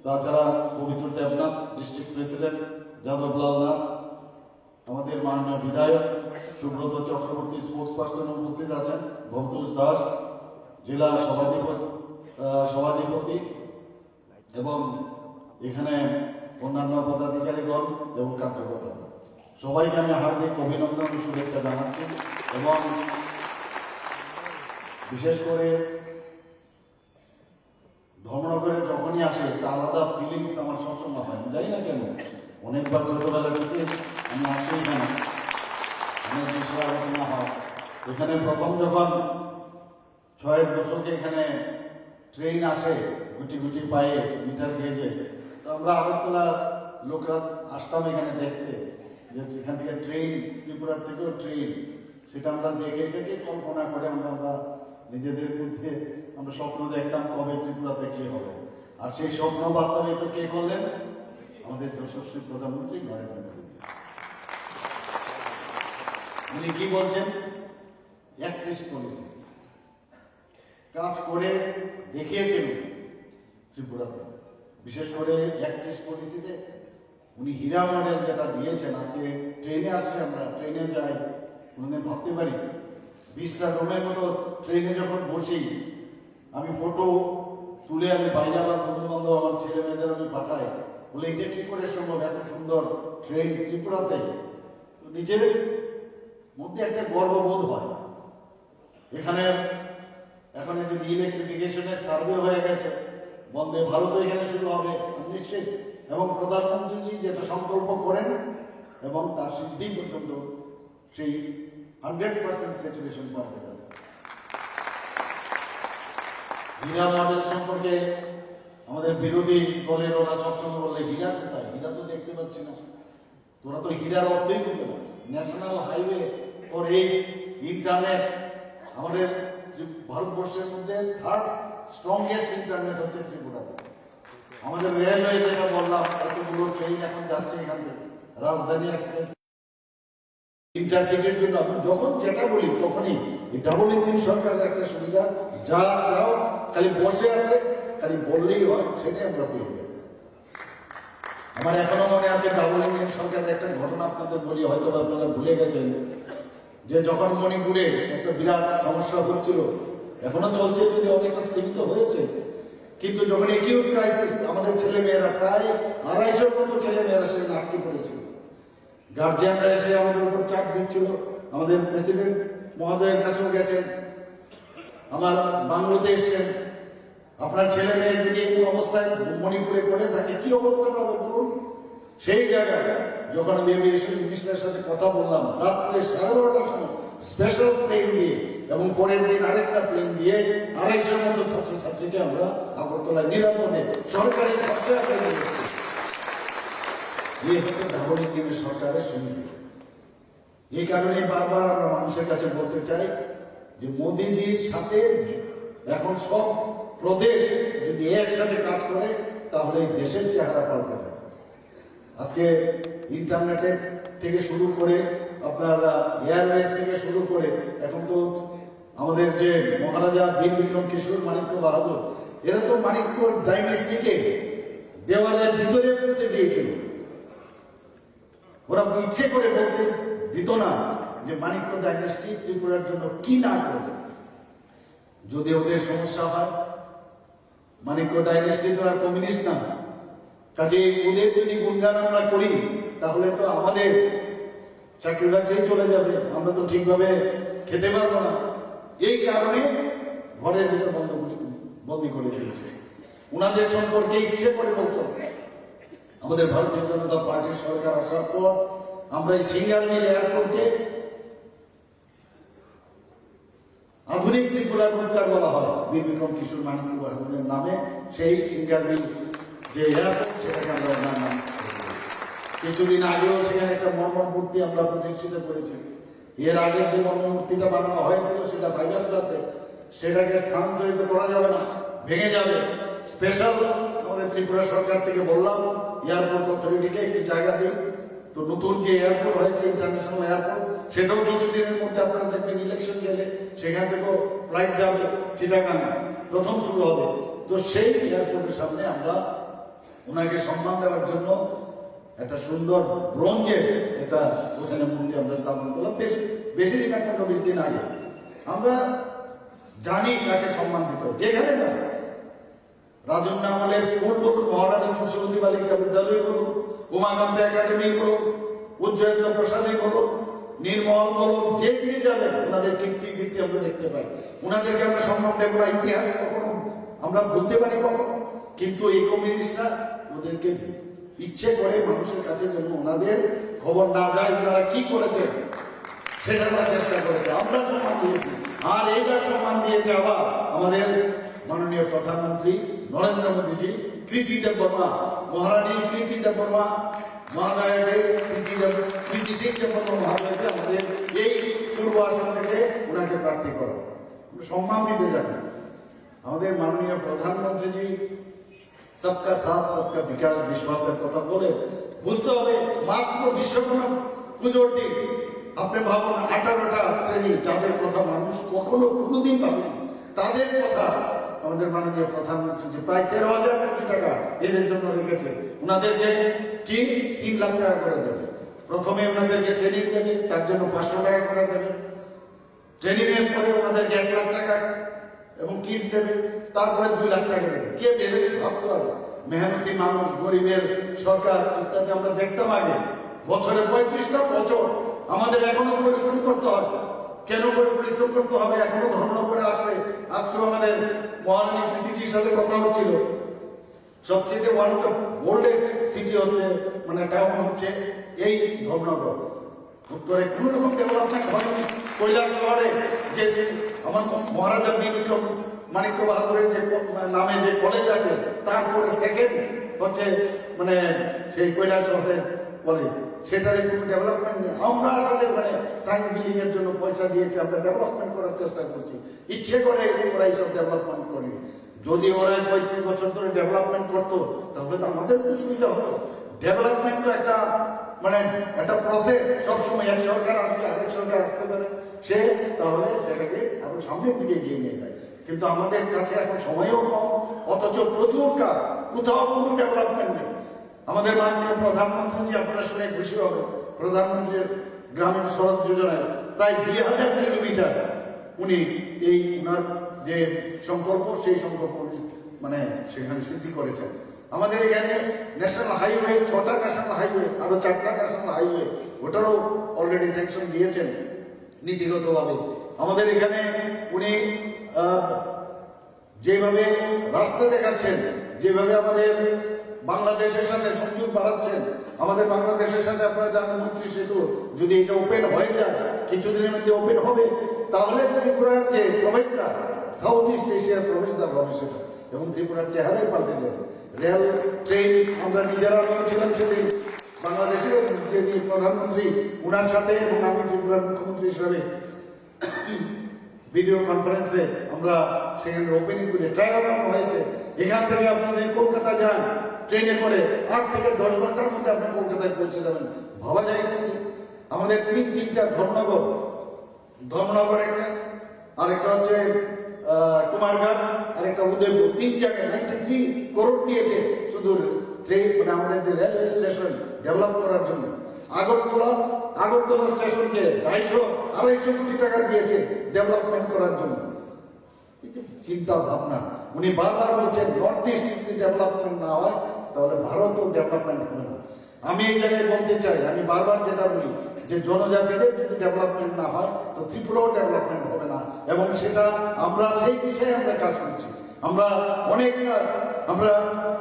তাছাড়া পবিত্র Debnath district president Jadablal Nath, আমাদের মাননীয় বিধায়ক সুব্রত চক্রবর্তী, স্পোর্টস পার্সন উপস্থিত আছেন, ভবতোষ দাস জেলা সভাধিপতি এবং এখানে অন্যান্য পদাধিকারীগণ এবং কার্যকর্তা, সবাইকে আমি হার্দিক অভিনন্দন ও শুভেচ্ছা জানাচ্ছি। এবং বিশেষ করে ধর্মনগরে যখনই আসে একটা আলাদা ফিলিংস আমার সবসময় হয়, যাই না কেন। অনেকবার ছোটবেলা থেকে আমি আসি এখানে, অনেক বিষয়ে আলোচনা হয়। এখানে প্রথম যখন 6-এর দশকে এখানে ট্রেন আসে গুটি গুটি পায়ে মিটার গেজে, তো আমরা আগরতলার লোকরা আসতাম এখানে দেখতে, যে এখান থেকে ট্রেন, ত্রিপুরার থেকেও ট্রেন, সেটা আমরা দেখে থেকে কল্পনা করে আমরা নিজেদের মধ্যে আমরা স্বপ্ন দেখতাম কবে ত্রিপুরাতে কি হবে। আর সেই স্বপ্ন বাস্তবায়িত কে করলেন? আমাদের যশস্বী প্রধানমন্ত্রী নরেন্দ্র মোদী। উনি কি বলছেন? অ্যাক্টিভ পলিসি কাজ করে দেখিয়েছেন ত্রিপুরাতে। বিশেষ করে অ্যাক্টিভ পলিসিতে উনি হীরা মডেল যেটা দিয়েছেন, আজকে ট্রেনে আসছে, আমরা ট্রেনে যাই, কোনদিন ভাবতে পারি 20টা রুমের মতো ট্রেনে যখন বসি, আমি ফটো তুলে আমি বাইরে আমার বন্ধু বান্ধব, আমার ছেলে মেয়েদের আমি পাঠাই, বলে এটা কি করে সম্ভব, এত সুন্দর ট্রেন ত্রিপুরাতে। তো নিজের মধ্যে একটা গর্ববোধ হয়। এখানে এখন যদি ইলেকট্রিফিকেশনের সার্ভে হয়ে গেছে, বন্দে ভারত এখানে শুরু হবে নিশ্চিত, এবং প্রধানমন্ত্রীজি যেটা সংকল্প করেন এবং তার সিদ্ধি পর্যন্ত সেই 100% স্যাচুরেশন পাওয়া যাবে। হীরা মডেল সম্পর্কে আমাদের বিরোধী দলের ওরা সবসময় বলে, হীরা কোথায়? হীরা তো দেখতে পাচ্ছি না। তোরা তো হীরার অর্থই বুঝো না। ন্যাশনাল হাইওয়ে ফর এই ইন্টারনেট, আমাদের ভারতবর্ষের মধ্যে 3rd স্ট্রংগেস্ট ইন্টারনেট হচ্ছে ত্রিপুরাতে। আমাদের রেলওয়ে যেটা বললাম, এতগুলো ট্রেন এখন যাচ্ছে এখান থেকে, রাজধানী এক্সপ্রেস, ইন্টারসিটির জন্য যখন যেটা বলি তখনই ডাবল ইঞ্জিন সরকারের একটা সুবিধা, যা চাও খালি বসে আছে, খালি বললেই হয়, সেটাই আমরা পেয়ে যাই। আমার এখনো মনে আছে ডাবল ইঞ্জিন সরকারের একটা ঘটনা আপনাদের বলি, হয়তো আপনারা ভুলে গেছেন, যে যখন মণিপুরে একটা বিরাট সমস্যা হচ্ছিল, এখনো চলছে, যদি অনেকটা স্থগিত হয়েছে, কিন্তু যখন একিউট ক্রাইসিস, আমাদের ছেলে মেয়েরা প্রায় 250 মতো ছেলে মেয়েরা সেখানে আটকে পড়েছিল, গার্জিয়ানরা এসে আমাদের উপর চাপ দিচ্ছিল, আমাদের প্রেসিডেন্ট মহোদয়ের কাছেও গেছেন, আমার বাংলোতে এসছেন, আপনার ছেলে মেয়ে যদি এই অবস্থায় মণিপুরে পড়ে থাকে কি অবস্থাটা হবে বলুন। সেই জায়গায় যখন আমি এভিয়েশন মিনিস্টারের সাথে কথা বললাম, রাত্রে 12:30টার সময় স্পেশাল প্লেন দিয়ে এবং পরের দিন আরেকটা প্লেন দিয়ে 250 মতো ছাত্রছাত্রীকে আমরা আগরতলায় নিরাপদে সরকারি খরচায় ফেলে দিচ্ছি। এই হচ্ছে ডাবল ইঞ্জিনের সরকারের সুবিধা। এই কারণে বারবার আমরা মানুষের কাছে বলতে চাই যে মোদিজির সাথে এখন সব প্রদেশ যদি একসাথে কাজ করে, তাহলে এই দেশের চেহারা পাল্টে যাবে। আজকে ইন্টারনেটের থেকে শুরু করে আপনার এয়ারওয়েজ থেকে শুরু করে, এখন তো আমাদের যে মহারাজা বীর বিক্রম কিশোর মাণিক্য বাহাদুর, এরা তো মাণিক্য ডাইনেস্টিকে দেওয়ালের ভিতরে বলতে দিয়েছিল। ওরা ইচ্ছে করে বলতে দিত না যে মাণিক্য ডাইনেস্টি ত্রিপুরার জন্য কি না করে। যদি ওদের সমস্যা হয়, মাণিক্য ডাইনেস্টি তো আর কমিউনিস্ট না, কাজে ওদের যদি গুণগান আমরা করি, তাহলে তো আমাদের চাকরি বাকরি চলে যাবে, আমরা তো ঠিকভাবে খেতে পারবো না। এই কারণে ঘরের ভিতর বন্দি করে দিয়েছে। ওনাদের সম্পর্কে ইচ্ছে করে বলতো। আমাদের ভারতীয় জনতা পার্টির সরকার আসার পর আমরা এই সিঙ্গারমিল এয়ারপোর্টকে আধুনিক ত্রিপুরার রূপকার বলা হয় বীর বিক্রম কিশোর মাণিক্য বাহাদুরের নামে। সেই সিঙ্গারমিল যে এয়ারপোর্ট, সেটাকে আমরা ওনার নাম, কিছুদিন আগেও সেখানে একটা মর্মর মূর্তি আমরা প্রতিষ্ঠিত করেছি। এর আগের যে মর্মর মূর্তিটা বানানো হয়েছিল সেটা ফাইবার গ্লাসে, সেটাকে স্থানান্তরিত করা যাবে না, ভেঙে যাবে। স্পেশাল আমাদের ত্রিপুরা সরকার থেকে বললাম এয়ারপোর্ট অথরিটিকে একটি জায়গা দিই। তো নতুন যে এয়ারপোর্ট হয়েছে ইন্টারন্যাশনাল এয়ারপোর্ট, সেটাও কিছুদিনের মধ্যে আপনারা দেখবেন ইলেকশন গেলে সেখান থেকেও ফ্লাইট যাবে চিটাগাং, প্রথম শুরু হবে। তো সেই এয়ারপোর্টের সামনে আমরা ওনাকে সম্মান দেওয়ার জন্য একটা সুন্দর ব্রোঞ্জের একটা ওখানে মূর্তি আমরা স্থাপন করলাম বেশি দিন, একটা 20 দিন আগে। আমরা জানি কাকে সম্মান দিতে হবে। যেখানে না রাজন্য আমলের স্কুল বলুন, মহারাজা তুলসী বালিকা বিদ্যালয় বলুন, উমাকান্ত একাডেমি বলুন, উজ্জয়ন্ত প্রসাদে বলুন, নির্মল বলুন, যেদিকে যাবেন ওনাদের কীর্তি আমরা দেখতে পাই। ওনাদেরকে আমরা সম্মান দেবো না, ইতিহাস কখনো আমরা বলতে পারি কখনো, কিন্তু এই কমিউনিস্টরা ওদেরকে ইচ্ছে করে মানুষের কাছে যেন ওনাদের খবর না যায়, ওনারা কি করেছে সেটা আমরা চেষ্টা করেছে। আমরা সম্মান দিয়েছি, আর এইবার সম্মান দিয়েছে আবার আমাদের মাননীয় প্রধানমন্ত্রী নরেন্দ্র মোদীজি, কৃতি দেববর্মা, মহারানী কৃতি দেববর্মা মহাদয়কে, কৃতি সিং দেববর্মা মহাদয়কে আমাদের এই পূর্ব আসন থেকে ওনাকে প্রার্থী করো, সম্মান দিতে যাবেন। আমাদের মাননীয় প্রধানমন্ত্রীজি সবকা সাথ সবকা বিকাশ বিশ্বাসের কথা বলে, বুঝতে হবে মাত্র বিশ্বকর্মা পুজোর দিন আপনি ভাবুন 18টা শ্রেণী যাদের কথা মানুষ কখনো কোনোদিন ভাবেন, তাদের কথা আমাদের মাননীয় প্রধানমন্ত্রী যে প্রায় 13,000 কোটি টাকা এদের জন্য রেখেছে। ওনাদেরকে কি 3 লাখ টাকা করে দেবে, প্রথমে ওনাদেরকে ট্রেনিং দেবে, তার জন্য 500 টাকা করে দেবে, ট্রেনিং এর পরে ওনাদেরকে 1 লাখ টাকা এবং কিটস দেবে, তারপরে 2 লাখ টাকা দেবে। কে ভেবে ভাবতে হবে? মেহনতি মানুষ, গরিবের সরকার ইত্যাদি আমরা দেখতাম আগে। বছরে 35টা বছর আমাদের এখনো পরিশ্রম করতে হয়। কেন করে পরিশ্রম করতে হবে? এখনো ধর্মনগরে আসলে, আজকেও আমাদের মহারানী কৃতিজির সাথে কথা হচ্ছিল, সবচেয়ে one of the oldest city হচ্ছে, মানে টাউন হচ্ছে এই ধর্মনগর। উত্তরে কোন রকম ডেভেলপমেন্ট হয়নি। কৈলাস শহরে যে আমার মহারাজা বীর বিক্রম মানিক্য বাহাদুরের যে নামে যে কলেজ আছে, তারপরে সেকেন্ড হচ্ছে মানে সেই কৈলাস শহরের কলেজ, সেটারে কোনো ডেভেলপমেন্ট নেই। আমরা আসলে মানে সায়েন্স বিল্ডিং এর জন্য পয়সা দিয়েছি, আমরা ডেভেলপমেন্ট করার চেষ্টা করছি, ইচ্ছে করে ওরা এইসব ডেভেলপমেন্ট করি। যদি ওরা 35 বছর ধরে ডেভেলপমেন্ট করতো তাহলে তো আমাদের খুব সুবিধা হতো। ডেভেলপমেন্ট তো একটা মানে একটা প্রসেস, সবসময় এক সরকার আসলে আরেক সরকার আসতে পারে, সে তাহলে সেটাকে আরো সামনের দিকে এগিয়ে নিয়ে যায়। কিন্তু আমাদের কাছে এখন সময়ও কম, অথচ প্রচুর কাজ, কোথাও কোনো ডেভেলপমেন্ট নেই। আমাদের মাননীয় প্রধানমন্ত্রী, আপনারা শুনে খুশি হবেন, প্রধানমন্ত্রীর গ্রামীণ সড়ক যোজনায় প্রায় 2000 কিলোমিটার উনি এই উনার যে সংকল্প, সেই সংকল্প মানে সেখানে সিদ্ধি করেছেন। আমাদের এখানে ন্যাশনাল হাইওয়ে 6টা ন্যাশনাল হাইওয়ে, আরো 4টা ন্যাশনাল হাইওয়ে, ওটারও অলরেডি স্যাংশন দিয়েছেন নীতিগতভাবে। আমাদের এখানে উনি যেভাবে রাস্তা দেখাচ্ছেন, যেভাবে আমাদের বাংলাদেশের সাথে সংযোগ বাড়াচ্ছেন, আমাদের বাংলাদেশের সাথে আপনারা জানেন মৈত্রী সেতু যদি এটা ওপেন হয়ে যায়, কিছুদিনের মধ্যে ওপেন হবে, তাহলে ত্রিপুরার যে প্রবেশদ্বার, সাউথ ইস্ট এশিয়ার প্রবেশদ্বার হবে সেটা, এবং ত্রিপুরার চেহারাই পাল্টে যাবে। রেল ট্রেন আমরা নিজেরা নিয়েছিলাম সেদিন, বাংলাদেশের যিনি প্রধানমন্ত্রী ওনার সাথে, এবং আমি ত্রিপুরার মুখ্যমন্ত্রী হিসাবে ভিডিও কনফারেন্সে আমরা সেখানে ওপেনিং করে ট্রায়াল রান হয়েছে। এখান থেকে আপনি যদি কলকাতা যান ট্রেনে করে 8 থেকে 10 ঘন্টার মধ্যে আপনি কলকাতায় পৌঁছে যাবেন, ভাবা যায় কিন্তু। আমাদের 3টা ধর্মনগর একটা, আরেকটা হচ্ছে কুমারঘাট, আরেকটা উদয়পুর, 3 জায়গায় 93 করোড় দিয়েছে শুধু ট্রেন মানে আমাদের যে রেলওয়ে স্টেশন ডেভেলপ করার জন্য। আগরতলা স্টেশনকে 250-250 কোটি টাকা দিয়েছে ডেভেলপমেন্ট করার জন্য। চিন্তা ভাবনা, উনি বারবার বলছেন নর্থ ইস্ট যদি ডেভেলপমেন্ট না হয় তাহলে ভারতও ডেভেলপমেন্ট হবে না। আমি এই জায়গায় বলতে চাই, আমি বারবার যেটা বলি যে জনজাতিদের যদি ডেভেলপমেন্ট না হয় তো ত্রিপুরাও ডেভেলপমেন্ট হবে না, এবং সেটা আমরা সেই বিষয়ে আমরা কাজ করছি। আমরা অনেক আমরা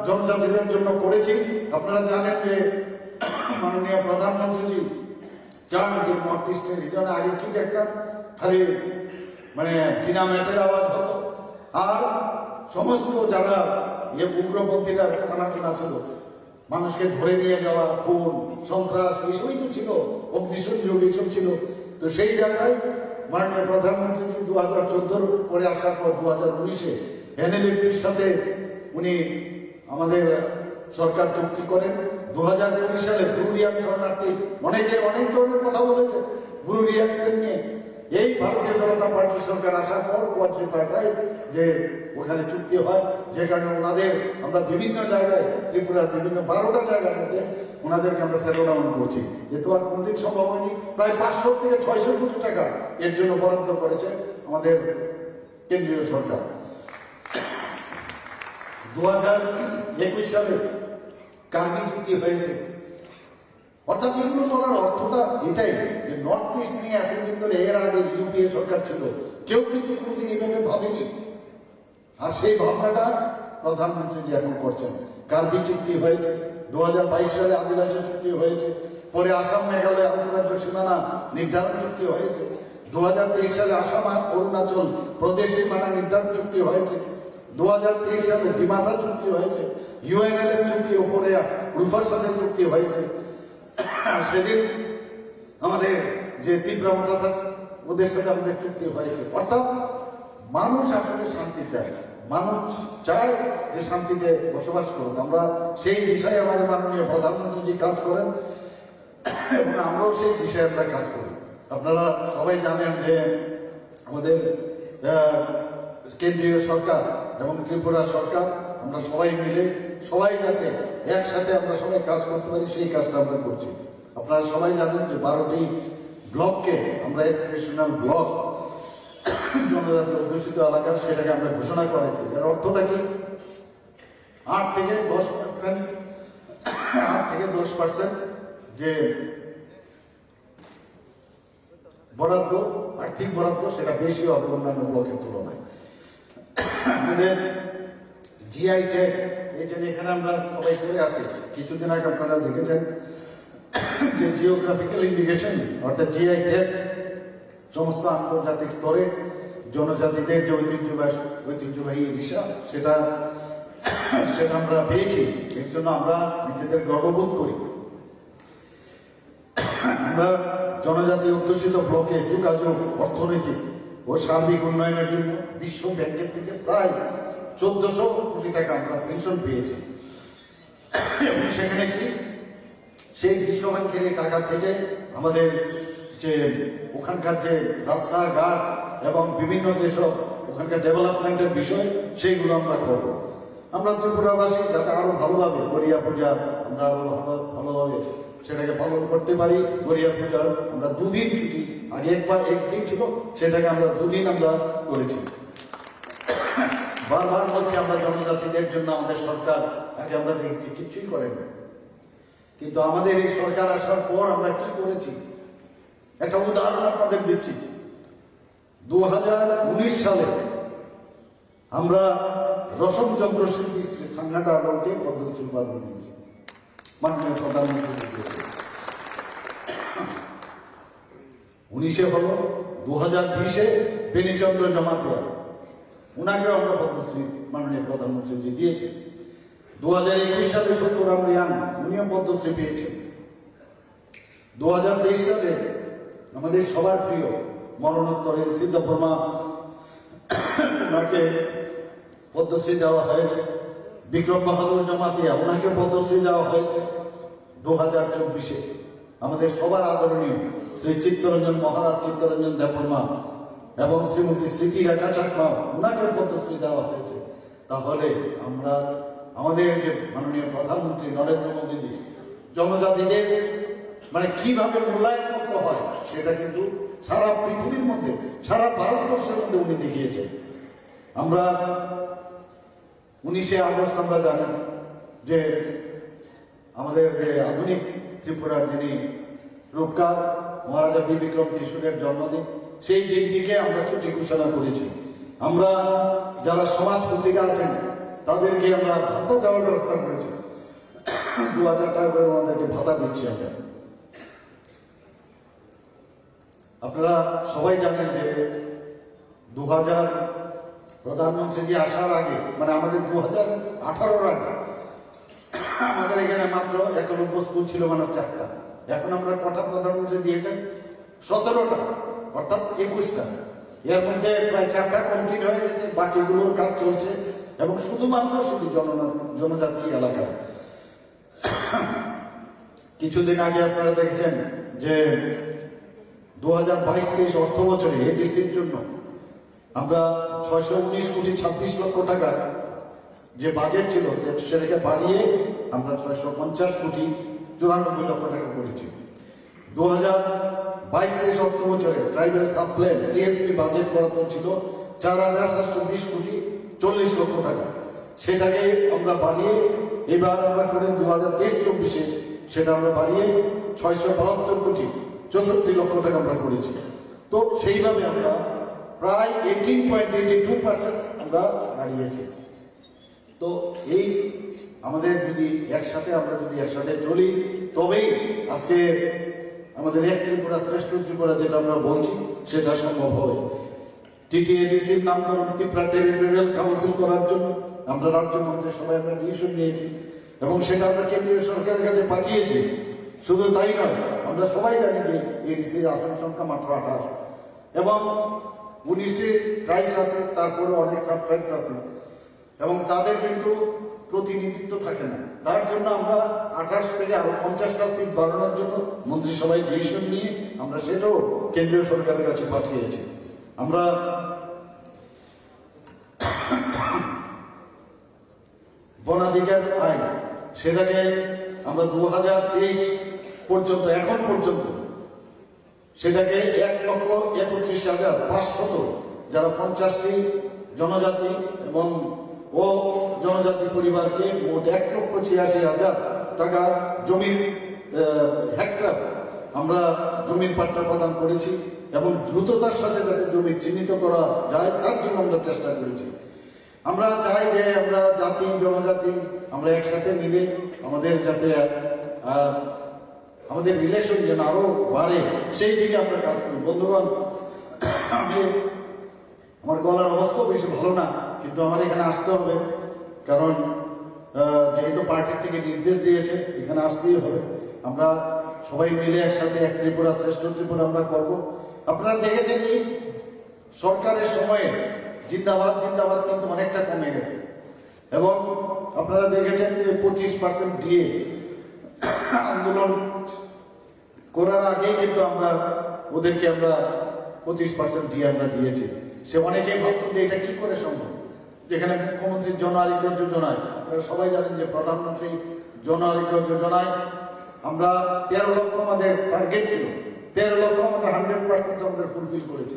জনজাতিদের জন্য করেছি। আপনারা জানেন যে মাননীয় প্রধানমন্ত্রীজি চান যে নর্থ ইস্টের রিজনে আগে কি দেখতাম, খালি মানে ডিনামাইটের আওয়াজ হতো, আর সমস্ত যারা উগ্রপন্থীরা খানাখোনা ছিল, মানুষকে ধরে নিয়ে যাওয়া, খুন সন্ত্রাস এইসবই তো ছিল, অগ্নিসংযোগ এইসব ছিল। তো সেই জায়গায় মাননীয় প্রধানমন্ত্রী 2014 পরে আসার পর 2019-এ এনএলএফটির সাথে উনি আমাদের সরকার চুক্তি করেন। 2020 সালে ব্রুরিয়াং শরণার্থী, অনেকে অনেক ধরনের কথা বলেছে ব্রুরিয়াংদের নিয়ে, এই ভারতীয় জনতা পার্টি সরকার আসার পর কোয়াড্রিপার্টাইট যে ওখানে চুক্তি হয়, যে কারণে ওনাদের আমরা বিভিন্ন জায়গায় ত্রিপুরার বিভিন্ন 12টা জায়গার মধ্যে ওনাদেরকে আমরা সেটেল ডাউন করছি। যে তো আর কোনদিন সম্ভব হয়নি। প্রায় 500 থেকে 600 কোটি টাকা এর জন্য বরাদ্দ করেছে আমাদের কেন্দ্রীয় সরকার। 2021 সালে কার্গিল চুক্তি হয়েছে। অর্থাৎ এগুলো করার অর্থটা এটাই যে নর্থ ইস্ট নিয়ে এতদিন ধরে এর আগে ইউপিএ সরকার ছিল, কেউ কিন্তু কোনদিন এভাবে ভাবেনি। আর সেই ভাবনাটা প্রধানমন্ত্রী যে এখন করছেন। কার্গিল চুক্তি হয়েছে, 2022 সালে আদিবাসী চুক্তি হয়েছে, পরে আসাম মেঘালয় আন্তঃরাজ্য সীমানা নির্ধারণ চুক্তি হয়েছে, 2023 সালে আসাম অরুণাচল প্রদেশ সীমানা নির্ধারণ চুক্তি হয়েছে, 2023 সালে ডিমাসা চুক্তি হয়েছে, ইউএনএলএফ চুক্তি ওপরে রুফার সাথে চুক্তি হয়েছে। সেদিন আমাদের যে তীব্রমতা ওদের সাথে আমাদের চুক্তি হয়েছে। অর্থাৎ মানুষ আসলে শান্তি চায়, মানুষ চায় যে শান্তিতে বসবাস করুক। আমরা সেই দিশায় আমাদের মাননীয় প্রধানমন্ত্রী কাজ করেন এবং আমরাও সেই দিশায় আমরা কাজ করি। আপনারা সবাই জানেন যে আমাদের কেন্দ্রীয় সরকার এবং ত্রিপুরা সরকার আমরা সবাই মিলে সবাই যাতে একসাথে আমরা সবাই কাজ করতে পারি সেই কাজটা আমরা করছি। আপনারা সবাই জানেন যে 12টি ব্লককে আমরা এক্সপ্রেশনাল ব্লক জনজাতি অধ্যুষিত এলাকা সেটাকে আমরা ঘোষণা করেছি। এর অর্থটা কি? 8 থেকে 10% যে বরাদ্দ, আর্থিক বরাদ্দ সেটা বেশি হবে অন্যান্য ব্লকের তুলনায়। আমাদের জিআই ট্যাগ এই জন্য এখানে আমরা সবাই করে আছি। কিছুদিন আগে আপনারা দেখেছেন যে জিওগ্রাফিক্যাল ইন্ডিকেশন অর্থাৎ জিআই ট্যাগ সমস্ত আন্তর্জাতিক স্তরে জনজাতিদের যে ঐতিহ্যবাহী বিষয় সেটা আমরা পেয়েছি। এর জন্য আমরা নিজেদের গর্ববোধ করি। আমরা জনজাতি অধ্যুষিত ব্লকে যোগাযোগ, অর্থনীতি ও সার্বিক উন্নয়নের জন্য বিশ্ব ব্যাংকের থেকে প্রায় 1400 কোটি টাকা আমরা পেনশন পেয়েছি। এবং সেখানে কি সেই বিশ্ব ব্যাংকের এই টাকা থেকে আমাদের যে ওখানকার যে রাস্তাঘাট এবং বিভিন্ন যেসব ওখানকার ডেভেলপমেন্টের বিষয় সেইগুলো আমরা করব। আমরা ত্রিপুরাবাসী যাতে আরো ভালোভাবে গড়িয়া পূজা আমরা আরো ভালোভাবে সেটাকে পালন করতে পারি। গড়িয়া পূজার আমরা 2 দিন ছুটি, আগে একদিন ছিল, সেটাকে আমরা 2 দিন আমরা করেছি। বারবার বলছি আমরা জনজাতিদের জন্য আমাদের সরকার আগে আমরা দেখছি কিছুই করেন, কিন্তু আমাদের এই সরকার আসার পর আমরা কি করেছি একটা উদাহরণ আপনাদের দিচ্ছি। 2019 সালে আমরা রসম যন্ত্রশিল্পী শ্রী থাঙ্গাটা আলোকে পদ্মশ্রী উপাধি দিয়েছি মাননীয় প্রধানমন্ত্রী। 19-এ হলো, 2020-এ বেনিচন্দ্র জমাতিয়া উনাকেও আমরা পদ্মশ্রী মাননীয় প্রধানমন্ত্রী দিয়েছে। 2021 সালে সত্যরাম রিয়াং উনিও পদ্মশ্রী পেয়েছেন। 2023 সালে আমাদের সবার প্রিয় মরণোত্তর এলসি দেববর্মা ওনাকে পদ্মশ্রী দেওয়া হয়েছে। বিক্রম বাহাদুর জমাতিয়া ওনাকে পদ্মশ্রী দেওয়া হয়েছে। 2024-এ আমাদের সবার আদরণীয় শ্রী চিত্তরঞ্জন মহারাজ চিত্তরঞ্জন দেববর্মা এবং শ্রীমতী স্মৃতি রেখা চাকমা ওনাকে পদ্মশ্রী দেওয়া হয়েছে। তাহলে আমরা আমাদের যে মাননীয় প্রধানমন্ত্রী নরেন্দ্র মোদীজি জনজাতিদের কিভাবে মূল্যায়ন করতে হয় সেটা কিন্তু সারা পৃথিবীর মধ্যে, সারা ভারতবর্ষের মধ্যে উনি দেখিয়েছেন। আমরা 19শে আগস্ট আমরা জানেন যে আমাদের যে আধুনিক ত্রিপুরার যিনি রূপকার মহারাজা বীর বিক্রম কিশোরের জন্মদিন, সেই দিনটিকে আমরা ছুটি ঘোষণা করেছি। আমরা যারা সমাজ পত্রিকা আছেন তাদেরকে আমরা ভাতা দেওয়ার ব্যবস্থা করেছি। 2000 টাকা করে আমাদেরকে ভাতা দিচ্ছি আমরা। আপনারা সবাই জানেন যে 2000 প্রধানমন্ত্রী আসার আগে আমাদের 2018-র আগে আমাদের এখানে মাত্র 91 স্কুল ছিল, 4টা। এখন আমরা কটা প্রধানমন্ত্রী দিয়েছেন? 17টা, অর্থাৎ 21টা। এর মধ্যে প্রায় 4টা কমপ্লিট হয়ে গেছে, বাকিগুলোর কাজ চলছে এবং শুধুমাত্র জনজাতি এলাকায়। কিছুদিন আগে আপনারা দেখেছেন যে 2022-23 অর্থ বছরে এডিসির জন্য আমরা 619 কোটি 26 লক্ষ টাকা যে বাজেট ছিল সেটাকে বাড়িয়ে আমরা 650 কোটি 94 লক্ষ টাকা করেছি। 2022-23 অর্থ বছরে ট্রাইবাল সাপ্লাইন টিএসপি বাজেট বরাদ্দ ছিল 4720 কোটি 40 লক্ষ টাকা, সেটাকে আমরা বাড়িয়ে এবার আমরা করে 2023-24 সেটা আমরা বাড়িয়ে 672 কোটি 64 লক্ষ টাকা আমরা করেছি। তো সেইভাবে আমরা প্রায় 18.82% আমরা দাঁড়িয়েছি। তো এই আমাদের যদি একসাথে চলি তবেই আজকে আমাদের এক ত্রিপুরা শ্রেষ্ঠ ত্রিপুরা যেটা আমরা বলছি সেটা সম্ভব হবে। টিটিএডিসির নামকরণ ত্রিপুরা টেরিটোরিয়াল কাউন্সিল করার জন্য আমরা রাজ্য মন্ত্রিসভায় আমরা ডিসিশন নিয়েছি এবং সেটা আমরা কেন্দ্রীয় সরকারের কাছে পাঠিয়েছি। শুধু তাই নয়, আমরা সবাই জানি যে এডিসির আসন সংখ্যা মাত্র 28 এবং 19টি ট্রাইবস আছে, তারপরে অনেক সাব ট্রাইবস আছে এবং তাদের কিন্তু প্রতিনিধিত্ব থাকে না। তার জন্য আমরা 28 থেকে আরো 50টা সিট বাড়ানোর জন্য মন্ত্রিসভায় ডিসিশন নিয়ে আমরা সেটাও কেন্দ্রীয় সরকারের কাছে পাঠিয়েছি। আমরা বনাধিকার আইন সেটাকে আমরা 2023 পর্যন্ত এখন পর্যন্ত সেটাকে 1,31,500 যারা 50টি জনজাতি এবং ও জনজাতি পরিবারকে মোট 1,86,000 টাকা জমির হেক্টর আমরা জমির পাট্টা প্রদান করেছি এবং দ্রুততার সাথে যাতে জমি চিহ্নিত করা যায় তার জন্য আমরা চেষ্টা করেছি। আমরা চাই যে আমরা জাতি জনজাতি আমরা একসাথে মিলে আমাদের যাতে আমাদের রিলেশন যেন আরো বাড়ে সেই দিকে আমরা কাজ করি। বন্ধুগণ, আমার গলার অবস্থাও বেশি ভালো না, কিন্তু আমার এখানে আসতে হবে, কারণ যেহেতু পার্টির থেকে নির্দেশ দিয়েছে এখানে আসতেই হবে। আমরা সবাই মিলে একসাথে এক ত্রিপুরা শ্রেষ্ঠ ত্রিপুরা আমরা করব। আপনারা দেখেছেন এই সরকারের সময়ে জিন্দাবাদ জিন্দাবাদ কিন্তু অনেকটা কমে গেছে এবং আপনারা দেখেছেন যে 25% দিয়ে আন্দোলন করার আগেই কিন্তু আমরা ওদেরকে আমরা 25% দিয়ে আমরা দিয়েছি। সে অনেকেই ভাবত যে এটা কি করে সম্ভব, যেখানে মুখ্যমন্ত্রীর জন আরোগ্য যোজনায় আপনারা সবাই জানেন যে প্রধানমন্ত্রী জন আরোগ্য যোজনায় আমরা 13 লক্ষ আমাদের টার্গেট ছিল, 13 লক্ষ আমাদের 100% আমাদের ফুলফিল করেছি,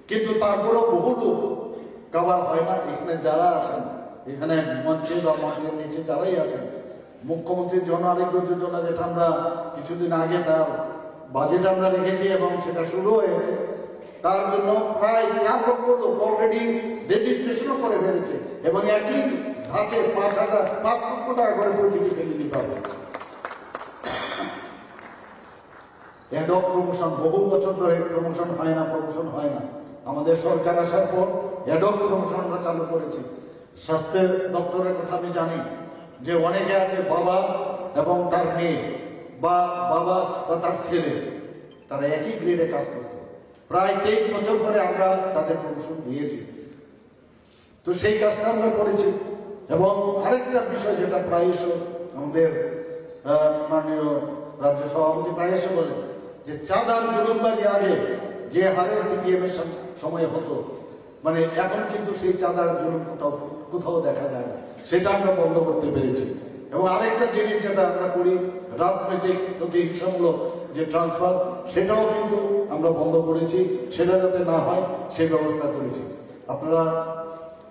কিন্তু তারপরেও বহু লোক কভার হয় না। এখানে যারা আছেন, এখানে মঞ্চে বা মঞ্চের নিচে যারাই আছেন, মুখ্যমন্ত্রীর জন আরোগ্য যোজনা যেটা আমরা কিছুদিন আগে তার বাজেট আমরা রেখেছি এবং সেটা শুরু হয়েছে, তার জন্য প্রায় 4 লক্ষ লোক অলরেডি রেজিস্ট্রেশনও করে ফেলেছে এবং একই ধাপে 5 লক্ষ টাকা করে প্রতিটি ফেলে দিতে হবে। অ্যাডক প্রমোশন বহু বছর ধরে প্রমোশন হয় না। আমাদের সরকার আসার পর অ্যাডক প্রমোশন আমরা চালু করেছি। স্বাস্থ্য দপ্তরের কথা আমি জানি যে অনেকে আছে বাবা এবং তার মেয়ে বা বাবা বা তার ছেলে, তারা একই গ্রেডে কাজ করত। প্রায় 23 বছর পরে আমরা তাদের প্রমোশন দিয়েছি। তো সেই কাজটা আমরা করেছি। এবং আরেকটা বিষয় যেটা প্রায়শ আমাদের মাননীয় রাজ্য সভাপতি প্রায়শ বলে যে চাঁদার জুলুমবাজি আগে যে হারে সিপিএম এর সময় হতো, মানে এখন কিন্তু সেই চাঁদার জুলুম কোথাও দেখা যায় না, সেটা আমরা বন্ধ করতে পেরেছি। এবং আরেকটা জিনিস যেটা আমরা করি, রাজনৈতিক প্রতিহিংসামূলক যে ট্রান্সফার, সেটাও কিন্তু আমরা বন্ধ করেছি, সেটা যাতে না হয় সেই ব্যবস্থা করেছি। আপনারা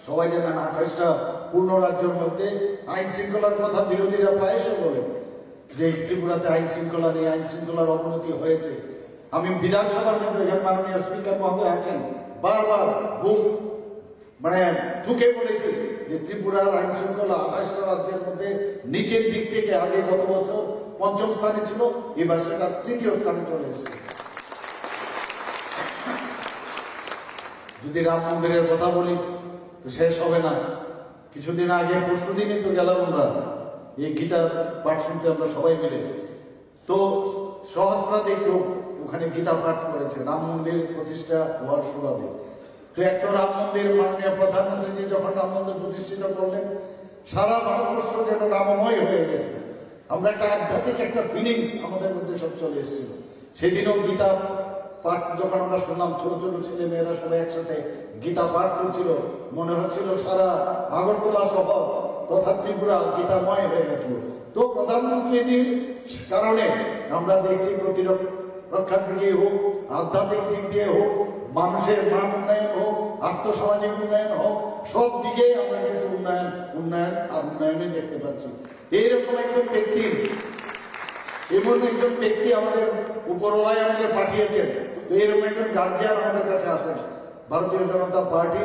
সবাই জানেন 28টা পূর্ণ রাজ্যের মধ্যে আইন শৃঙ্খলার কথা বিরোধীরা প্রায়শ বলেন যে ত্রিপুরাতে আইন শৃঙ্খলা নেই, আইন শৃঙ্খলার অবনতি হয়েছে। আমি বিধানসভার মধ্যে মাননীয় স্পিকার মহোদয় আছেন, বারবার বুক ঠুকে বলেছি যে ত্রিপুরার আইন শৃঙ্খলা 28টা রাজ্যের মধ্যে নিচের দিক থেকে আগে গত বছর 5ম স্থানে ছিল, এবার সেটা 3য় স্থানে চলে এসেছে। যদি রাম মন্দিরের কথা বলি তো শেষ হবে না। কিছুদিন আগে পরশুদিনই তো গেলাম আমরা এই গীতা পাঠ শুনতে, আমরা সবাই মিলে। তো সহস্রাধিক লোক ওখানে গীতা পাঠ করেছে রাম মন্দির প্রতিষ্ঠা হওয়ার সুবাদে। তো একটা রাম মন্দির মাননীয় প্রধানমন্ত্রী যখন রাম মন্দির প্রতিষ্ঠিত করলেন, সারা ভারতবর্ষ যেন রামময় হয়ে গেছে। আমরা একটা আধ্যাত্মিক একটা ফিলিংস আমাদের মধ্যে সব চলে এসেছিল। সেদিনও গীতা পাঠ যখন আমরা শুনলাম, ছোট ছোট ছেলে মেয়েরা সবাই একসাথে গীতা পাঠ করছিল, মনে হচ্ছিল সারা আগরতলা শহর তথা ত্রিপুরা গীতাময় হয়ে গেছিল। তো প্রধানমন্ত্রীর কারণে আমরা দেখছি প্রতিরক্ষার দিকে হোক, আধ্যাত্মিক দিক দিয়ে হোক, মানুষের মান উন্নয়ন হোক, আর্থসামাজিক উন্নয়ন হোক, সব দিকে আমরা কিন্তু উন্নয়নে দেখতে পাচ্ছি। এইরকম একজন ব্যক্তি, এমন একজন ব্যক্তি আমাদের উপরওয়ালায় আমাদের পাঠিয়েছেন। তো এরকম একজন গার্জিয়ান আমাদের কাছে আছেন। ভারতীয় জনতা পার্টি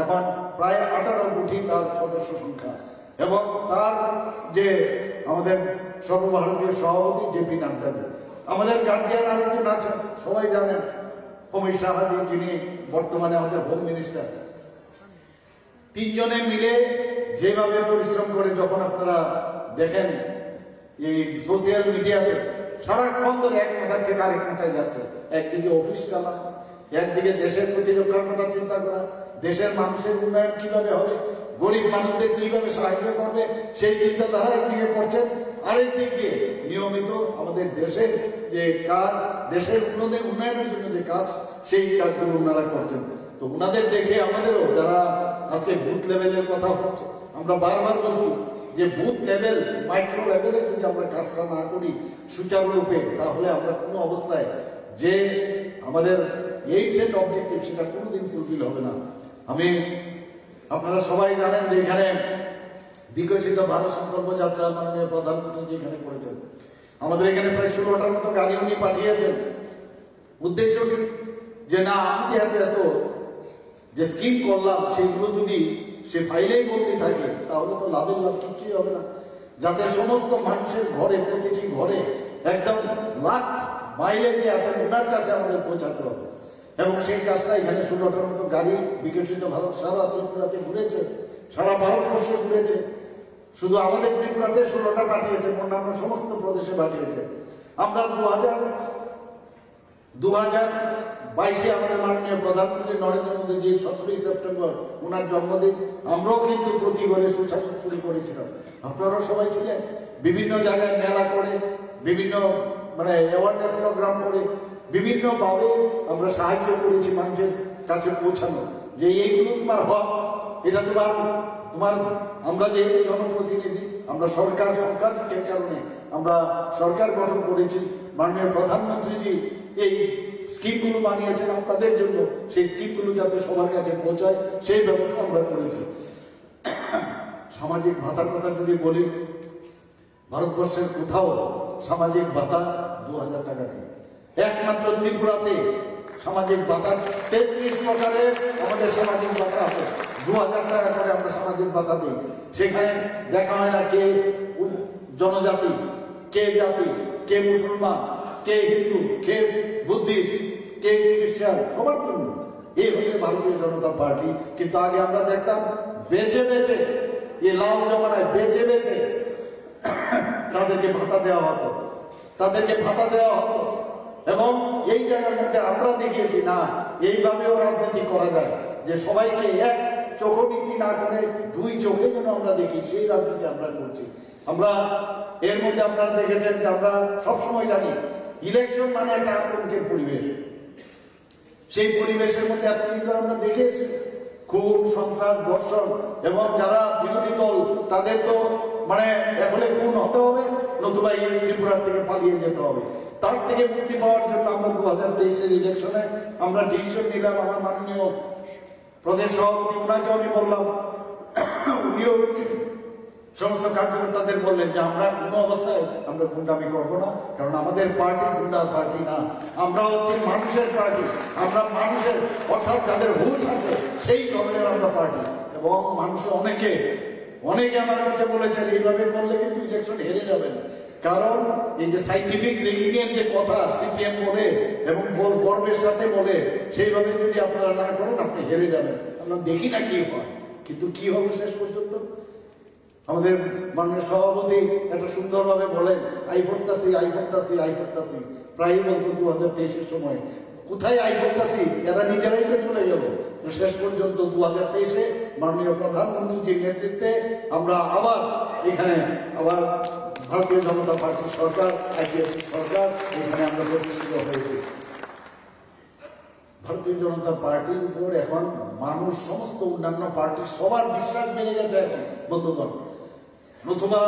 এখন প্রায় 18 কোটি তার সদস্য সংখ্যা, এবং তার যে আমাদের সর্বভারতীয় সভাপতি জেপি নাড্ডা, আমাদের গার্জিয়ান আরেকজন আছেন, সবাই জানেন, অমিত শাহ, যিনি বর্তমানে আমাদের হোম মিনিস্টার। তিনজনে মিলে যেভাবে পরিশ্রম করে, যখন আপনারা দেখেন এই সোশ্যাল মিডিয়াতে সারাক্ষণ ধরে এক মাথার থেকে আরেক মাথায় যাচ্ছে, একদিকে অফিস চালানো, একদিকে দেশের প্রতিরক্ষার কথা চিন্তা করা, দেশের মানুষের উন্নয়ন কিভাবে হবে, গরিব মানুষদের কিভাবে সাহায্য করবে, সেই চিন্তাধারা একদিকে করছেন। আরেকদিক দিয়ে নিয়মিত আমাদের দেশের যে কাজ, দেশের উন্নয়নের জন্য যে কাজ, সেই কাজগুলো ওনারা করছেন। তো ওনাদের দেখে আমাদেরও, যারা আজকে বুথ লেভেলের কথা হচ্ছে, আমরা বারবার বলছি যে বুথ লেভেল, মাইক্রো লেভেলে যদি আমরা কাজটা না করি সুচারুরূপে, তাহলে আমরা কোনো অবস্থায় যে আমাদের এইমস এন্ড অবজেক্টিভ, সেটা কোনোদিন ফুলফিল হবে না। আপনারা সবাই জানেন যে এখানে বিকশিত ভারত সংকল্প যাত্রা মাননীয় প্রধানমন্ত্রী যেখানে করেছেন, আমাদের এখানে প্রায় 16টার মতো গাড়ি উনি পাঠিয়েছেন। উদ্দেশ্য কি, যে না, আমি যেহেতু এত যে স্কিম করলাম, সেইগুলো যদি সে ফাইলেই বলতে থাকে, তাহলে তো লাভের লাভ কিছুই হবে না। যাতে সমস্ত মানুষের ঘরে, প্রতিটি ঘরে একদম লাস্ট মাইলে যে আছেন ওনার কাছে আমাদের পৌঁছাতে হবে। এবং সেই কাজটা এখানে 16টার মতো গাড়ি বিকশিত ভারত সারা ত্রিপুরাতে ঘুরেছে, সারা ভারতবর্ষে ঘুরেছে। শুধু আমাদের ত্রিপুরাতে 16টা পাঠিয়েছে, অন্যান্য সমস্ত প্রদেশে পাঠিয়েছে। আমরা 2022-এ আমাদের মাননীয় প্রধানমন্ত্রী নরেন্দ্র মোদী, যে 17ই সেপ্টেম্বর ওনার জন্মদিন, আমরাও কিন্তু প্রতি ঘরে সুশাসন শুরু করেছিলাম। আপনারাও সবাই ছিলেন। বিভিন্ন জায়গায় মেলা করে, বিভিন্ন অ্যাওয়ারনেস প্রোগ্রাম করে, বিভিন্নভাবে আমরা সাহায্য করেছি মানুষের কাছে পৌঁছানো, যে এইগুলো তোমার হক, এটা তোমার আমরা যেহেতু জনপ্রতিনিধি, আমরা সরকারের কারণে আমরা সরকার গঠন করেছি। মাননীয় প্রধানমন্ত্রীজি এই স্কিমগুলো বানিয়েছেন আপনাদের জন্য, সেই স্কিমগুলো যাতে সবার কাছে পৌঁছায় সেই ব্যবস্থা আমরা করেছি। সামাজিক ভাতার কথা যদি বলি, ভারতবর্ষের কোথাও সামাজিক ভাতা 2000 টাকা দিয়ে, একমাত্র ত্রিপুরাতে সামাজিক ভাতা 33 প্রকারের আমাদের সামাজিক ভাতা আছে। 2000 টাকা করে আমরা সামাজিক ভাতা দিই। সেখানে দেখা হয় না কে জনজাতি, কে জাতি, কে মুসলমান, কে হিন্দু, কে বুদ্ধিস্ট, কে খ্রিস্টান, সবার জন্য। এই হচ্ছে ভারতীয় জনতা পার্টি। কিন্তু আগে আমরা দেখতাম বেছে বেছে, এই লাল জমানায় বেছে বেছে তাদেরকে ভাতা দেওয়া হতো, এবং এই জায়গার মধ্যে আমরা দেখিয়েছি না, এইভাবেও রাজনীতি করা যায়, যে সবাইকে এক চোখনীতি না করে 2 চোখে যেন আমরা দেখি, সেই রাজনীতি আমরা করছি। আমরা এর মধ্যে আপনারা দেখেছেন যে আমরা সবসময় জানি ইলেকশন মানে একটা আতঙ্কের পরিবেশ। সেই পরিবেশের মধ্যে এতদিন ধরে আমরা দেখেছি খুন, সন্ত্রাস, ধর্ষণ, এবং যারা বিরোধী দল তাদের তো এখনই খুন হতে হবে, নতুবা এই ত্রিপুরার থেকে পালিয়ে যেতে হবে। তার থেকে মুক্তি পাওয়ার জন্য আমরা 2023-এর ইলেকশনে আমরা ডিসিশন নিলাম। আমার মাননীয় প্রদেশ সভাপতি, ওনাকে আমি বললাম, উনিও সমস্ত কার্যকর্তাদের বললেন যে আমরা কোনো অবস্থায় আমরা গুন্ডামি করবো না, কারণ আমাদের পার্টি গুন্ডার পার্টি না, আমরা হচ্ছে মানুষের পার্টি। আমরা মানুষের, অর্থাৎ যাদের হুঁশ আছে সেই ধরনের আমরা পার্টি। এবং মানুষ অনেকে আমার কাছে বলেছেন এইভাবে করলে কিন্তু ইলেকশন হেরে যাবেন, কারণ এই যে সাইন্টিফিক রেগিংয়ের যে কথা সিপিএম বলে এবং গর্বের সাথে বলে, সেইভাবে যদি আপনারা না করেন আপনি হেরে যাবেন। আমরা দেখি না কি হয়, কিন্তু কি হবে শেষ পর্যন্ত। আমাদের মাননীয় সভাপতি একটা সুন্দরভাবে বলেন, আই করতাছি, প্রায় বলতো 2023-এর সময়, কোথায় আই করতাছি, এরা নিজেরাই তো চলে গেল। তো শেষ পর্যন্ত 2023-এ মাননীয় প্রধানমন্ত্রীর নেতৃত্বে আমরা আবার ভারতীয় জনতা পার্টির সরকার, আইপিএফ সরকার, এখানে আমরা প্রতিষ্ঠিত হয়েছি। ভারতীয় জনতা পার্টির উপর এখন মানুষ, সমস্ত অন্যান্য পার্টি সবার বিশ্বাস বেড়ে গেছে এখন বন্ধুগণ। নতুবা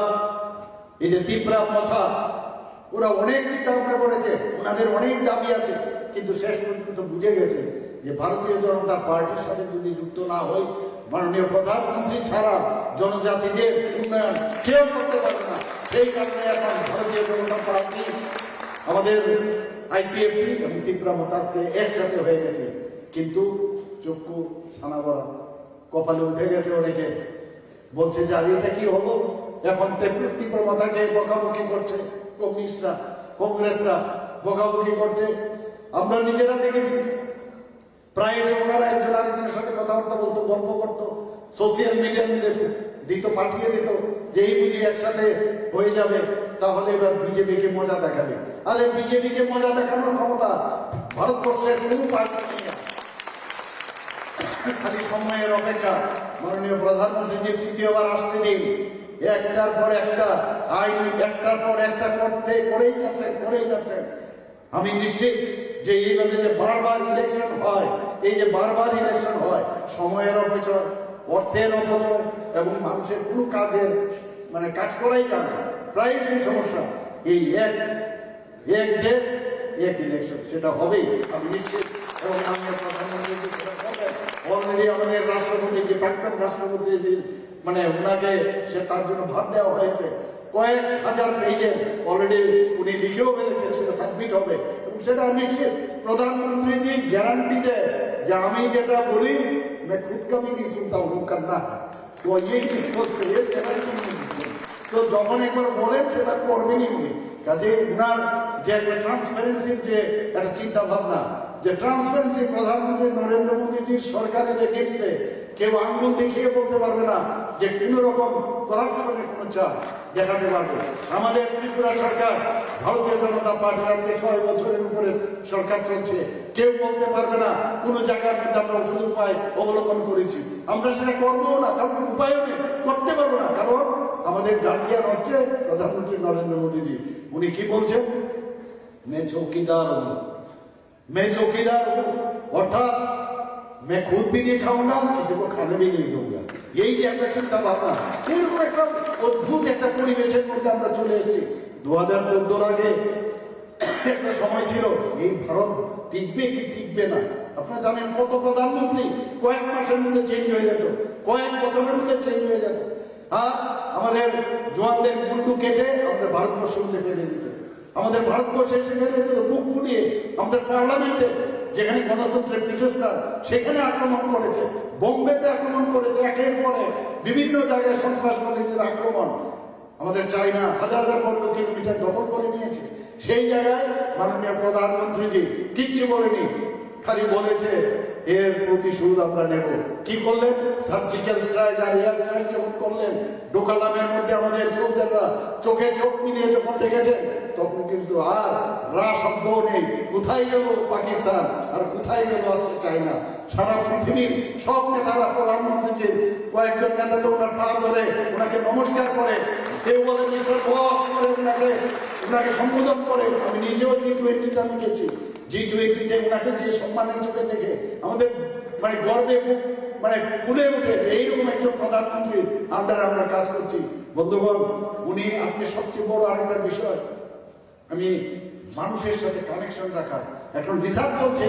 এই যে তীব্রা মথা, ওরা অনেক চিন্তা ভাবনা করেছে, ওনাদের অনেক দাবি আছে, কিন্তু শেষ পর্যন্ত বুঝে গেছে যে ভারতীয় জনতা পার্টির সাথে যদি যুক্ত না হয়, মাননীয় প্রধানমন্ত্রী ছাড়া জনজাতিদের উন্নয়ন কেউ করতে পারবে না। সেই কারণে এখন ভারতীয় জনতা পার্টি, আমাদের আইপিএফটি এবং তীব্রা মতাজকে একসাথে হয়ে গেছে। কিন্তু চক্ষু ছানা ভরা, কপালে উঠে গেছে অনেকে, বলছে যে আর এটা কি হলো, এখন তীব্রা মাথাকে বকাবকি করছে কমিউনিস্টরা, কংগ্রেসরা বকাবকি করছে। আমরা নিজেরা দেখেছি, প্রায় ওনারা একজন আরেকজনের সাথে কথাবার্তা বলতো, গল্প করতো, সোশ্যাল মিডিয়ার মধ্যে দিত, পাঠিয়ে দিত যে এই বুঝি একসাথে হয়ে যাবে, তাহলে এবার বিজেপিকে মজা দেখাবে। আরে বিজেপিকে মজা দেখানোর ক্ষমতা ভারতবর্ষের কোনো পার্টি নেই। খালি সময়ের অপেক্ষা। মাননীয় প্রধানমন্ত্রী যে তৃতীয়বার আসতে দিন, একটার পর একটা আইন, একটার পর একটা করেই যাচ্ছেন। আমি নিশ্চিত যে এইভাবে যে বারবার ইলেকশন হয়, এই যে বারবার ইলেকশন হয়, সময়ের অপচয়, অর্থের অপচয় এবং মানুষের কোনো কাজের কাজ করাই যায় না, প্রায়শই সমস্যা। এই এক দেশ এক ইলেকশন, সেটা হবেই আমি নিশ্চিত। এবং মাননীয় প্রধানমন্ত্রী অলরেডি আমাদের রাষ্ট্রপতি, যে প্রাক্তন রাষ্ট্রপতি, ওনাকে সে তার জন্য ভার দেওয়া হয়েছে, কয়েক হাজার পেজে অলরেডি উনি লিখেও ফেলেছেন, সেটা সাবমিট হবে। এবং সেটা নিশ্চিত প্রধানমন্ত্রী গ্যারান্টি দেয় যে আমি যেটা বলি मैं खुद का भी नहीं सुनता हूँ करना है, तो ये चीज করছে, এর গ্যারান্টি দিচ্ছেন। তো যখন একবার বলেন সেটা করবেনই উনি। কাজে উনার যে একটা ট্রান্সপারেন্সির যে একটা চিন্তা ভাবনা, যে ট্রান্সপারেন্সি, প্রধানমন্ত্রী নরেন্দ্র মোদীজির সরকারের এগেইনস্টে কেউ আঙ্গুল দেখিয়ে বলতে পারবে না যে কোন রকম করাপশনের কোন চাপ দেখাতে পারবে। আমাদের ত্রিপুরা সরকার, ভারতীয় জনতা পার্টির আজকে 6 বছরের উপরে সরকার চলছে, কেউ বলতে পারবে না কোন জায়গার মধ্যে আমরা ওষুধ উপায় অবলম্বন করেছি। আমরা সেটা করবো না, কারণ উপায়ও নেই, করতে পারবো না। কারণ আমাদের গার্জিয়ান হচ্ছে প্রধানমন্ত্রী নরেন্দ্র মোদীজি। উনি কি বলছেন? मैं चौकीदार हूं, अर्थात मैं खुद भी नहीं खाऊंगा, किसी को खाने भी नहीं दूंगा। यही যে একটা চিন্তা ভাবনা, এরকম একটা অদ্ভুত একটা পরিবেশের মধ্যে আমরা চলে এসেছি। 2014 আগে একটা সময় ছিল, এই ভারত টিকবে কি টিকবে না। আপনারা জানেন কত প্রধানমন্ত্রী কয়েক মাসের মধ্যে চেঞ্জ হয়ে যেত, কয়েক বছরের মধ্যে চেঞ্জ হয়ে যেত। আর আমাদের জওয়ানদের মুন্ডু কেটে আমাদের ভারতবর্ষের মধ্যে ফেলে দিত। আমাদের ভারতবর্ষে এসে ফেলে দিত বুক ফুলিয়ে আমাদের পার্লামেন্টে, যেখানে গণতন্ত্রের পীঠস্থান, সেখানে আক্রমণ করেছে, বোম্বেতে আক্রমণ করেছে, একের পরে বিভিন্ন জায়গায় সন্ত্রাসবাদীদের আক্রমণ। আমাদের চায়না হাজার হাজার বর্গ কিলোমিটার দখল করে নিয়েছে। সেই জায়গায় মাননীয় প্রধানমন্ত্রীজি কিচ্ছু বলেনি, খালি বলেছে এর প্রতিশোধ আমরা নেব। কি করলেন? সার্জিক্যাল স্ট্রাইক আর এয়ার স্ট্রাইক যখন করলেন, ডোকালামের মধ্যে আমাদের সোলজাররা চোখে চোখ মিলিয়ে যখন রেখেছেন, তখন কিন্তু আর রা শব্দও নেই। কোথায় গেল পাকিস্তান, আর কোথায় গেল আজকে চায়না? সারা পৃথিবীর সব নেতারা প্রধানমন্ত্রীজির কয়েকজন নেতা তো ওনার পা ধরে ওনাকে নমস্কার করে, কেউ বলে মিস্টার বস করে ওনাকে সম্বোধন করে। আমি নিজেও G20-তে আমি গেছি, G20-তে ওনাকে যে সম্মানের চোখে দেখে আমাদের গর্বে ফুলে উঠে, এইরকম একজন প্রধানমন্ত্রী আন্ডারে আমরা কাজ করছি। বন্ধুগণ, উনি আজকে সবচেয়ে বড় আরেকটা বিষয়, আমি মানুষের সাথে কানেকশন রাখার এখন রিসার্চ চলছে